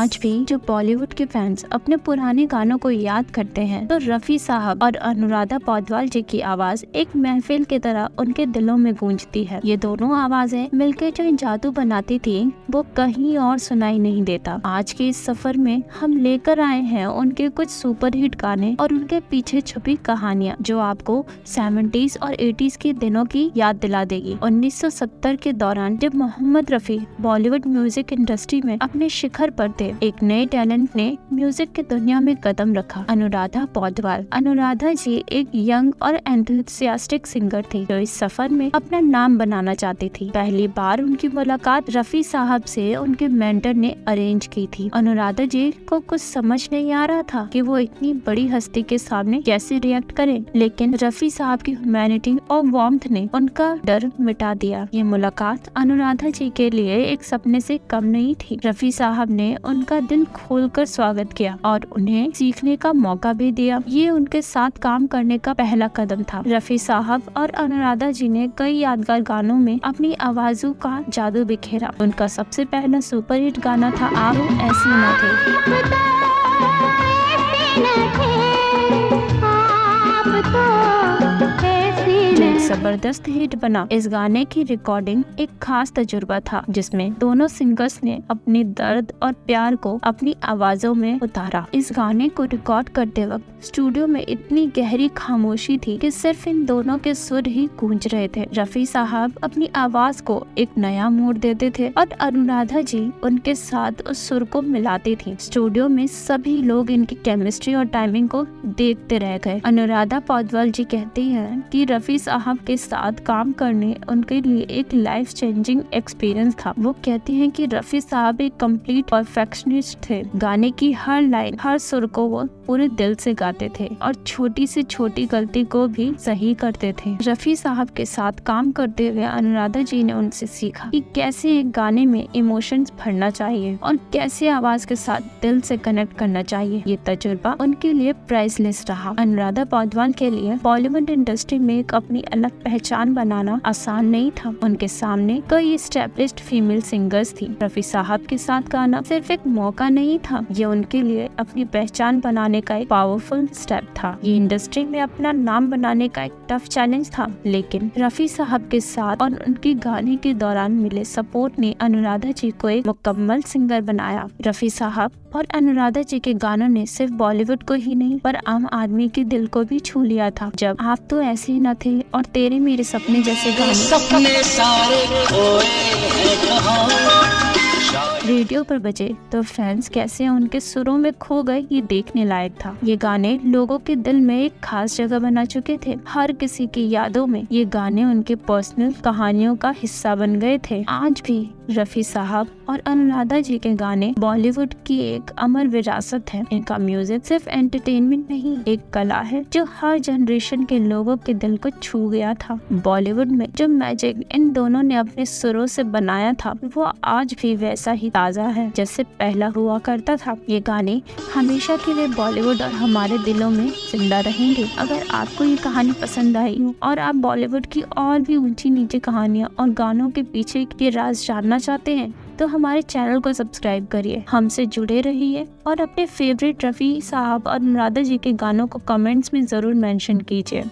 आज भी जो बॉलीवुड के फैंस अपने पुराने गानों को याद करते हैं तो रफी साहब और अनुराधा पौडवाल जी की आवाज एक महफिल की तरह उनके दिलों में गूंजती है। ये दोनों आवाजें मिलकर जो जादू बनाती थी वो कहीं और सुनाई नहीं देता। आज के इस सफर में हम लेकर आए हैं उनके कुछ सुपरहिट गाने और उनके पीछे छुपी कहानियाँ जो आपको 70s और 80s के दिनों की याद दिला देगी। 1970 के दौरान जब मोहम्मद रफी बॉलीवुड म्यूजिक इंडस्ट्री में अपने शिखर पर थे, एक नए टैलेंट ने म्यूजिक की दुनिया में कदम रखा, अनुराधा पौडवाल। अनुराधा जी एक यंग और एंथुसियास्टिक सिंगर थी जो इस सफर में अपना नाम बनाना चाहती थी। पहली बार उनकी मुलाकात रफी साहब से उनके मेंटर ने अरेंज की थी। अनुराधा जी को कुछ समझ नहीं आ रहा था कि वो इतनी बड़ी हस्ती के सामने कैसे रिएक्ट करें, लेकिन रफी साहब की ह्यूमैनिटी और वार्मथ ने उनका डर मिटा दिया। ये मुलाकात अनुराधा जी के लिए एक सपने से कम नहीं थी। रफी साहब ने उनका दिल खोलकर स्वागत किया और उन्हें सीखने का मौका भी दिया। ये उनके साथ काम करने का पहला कदम था। रफी साहब और अनुराधा जी ने कई यादगार गानों में अपनी आवाजों का जादू बिखेरा। उनका सबसे पहला सुपरहिट गाना था आप ऐसे न थे। जबरदस्त हिट बना। इस गाने की रिकॉर्डिंग एक खास तजुर्बा था जिसमें दोनों सिंगर्स ने अपनी दर्द और प्यार को अपनी आवाजों में उतारा। इस गाने को रिकॉर्ड करते वक्त स्टूडियो में इतनी गहरी खामोशी थी कि सिर्फ इन दोनों के सुर ही गूंज रहे थे। रफी साहब अपनी आवाज को एक नया मोड़ देते थे और अनुराधा जी उनके साथ उस सुर को मिलाती थी। स्टूडियो में सभी लोग इनकी केमिस्ट्री और टाइमिंग को देखते रह गए। अनुराधा पौडवाल जी कहती हैं कि रफी साहब के साथ काम करने उनके लिए एक लाइफ चेंजिंग एक्सपीरियंस था। वो कहती हैं कि रफी साहब एक कंप्लीट परफेक्शनिस्ट थे। गाने की हर लाइन, हर सुर को वो पूरे दिल से गाते थे और छोटी से छोटी गलती को भी सही करते थे। रफी साहब के साथ काम करते हुए अनुराधा जी ने उनसे सीखा कि कैसे एक गाने में इमोशंस भरना चाहिए और कैसे आवाज के साथ दिल से कनेक्ट करना चाहिए। ये तजुर्बा उनके लिए प्राइसलेस रहा। अनुराधा पौडवाल के लिए बॉलीवुड इंडस्ट्री में एक अपनी अलग पहचान बनाना आसान नहीं था। उनके सामने कई एस्टैब्लिश्ड फीमेल सिंगर्स थी। रफी साहब के साथ गाना सिर्फ एक मौका नहीं था, ये उनके लिए अपनी पहचान बनाने का एक पावरफुल स्टेप था। ये इंडस्ट्री में अपना नाम बनाने का एक टफ चैलेंज था, लेकिन रफी साहब के साथ और उनके गाने के दौरान मिले सपोर्ट ने अनुराधा जी को एक मुकम्मल सिंगर बनाया। रफी साहब और अनुराधा जी के गानों ने सिर्फ बॉलीवुड को ही नहीं पर आम आदमी के दिल को भी छू लिया था। जब आप तो ऐसे ही न थे और तेरे मेरे सपने जैसे गाने रेडियो पर बजे तो फैंस कैसे उनके सुरों में खो गए, ये देखने लायक था। ये गाने लोगों के दिल में एक खास जगह बना चुके थे। हर किसी की यादों में ये गाने उनके पर्सनल कहानियों का हिस्सा बन गए थे। आज भी रफी साहब और अनुराधा जी के गाने बॉलीवुड की एक अमर विरासत है। इनका म्यूजिक सिर्फ एंटरटेनमेंट नहीं, एक कला है जो हर जनरेशन के लोगों के दिल को छू गया था। बॉलीवुड में जो मैजिक इन दोनों ने अपने सुरों से बनाया था वो आज भी वैसा ही ताजा है जैसे पहला हुआ करता था। ये गाने हमेशा के लिए बॉलीवुड और हमारे दिलों में जिंदा रहेंगे। अगर आपको ये कहानी पसंद आई हो और आप बॉलीवुड की और भी ऊंची नीचे कहानियाँ और गानों के पीछे के राज जानना चाहते हैं तो हमारे चैनल को सब्सक्राइब करिए, हमसे जुड़े रहिए और अपने फेवरेट रफी साहब और अनुराधा जी के गानों को कमेंट्स में जरूर मेंशन कीजिए।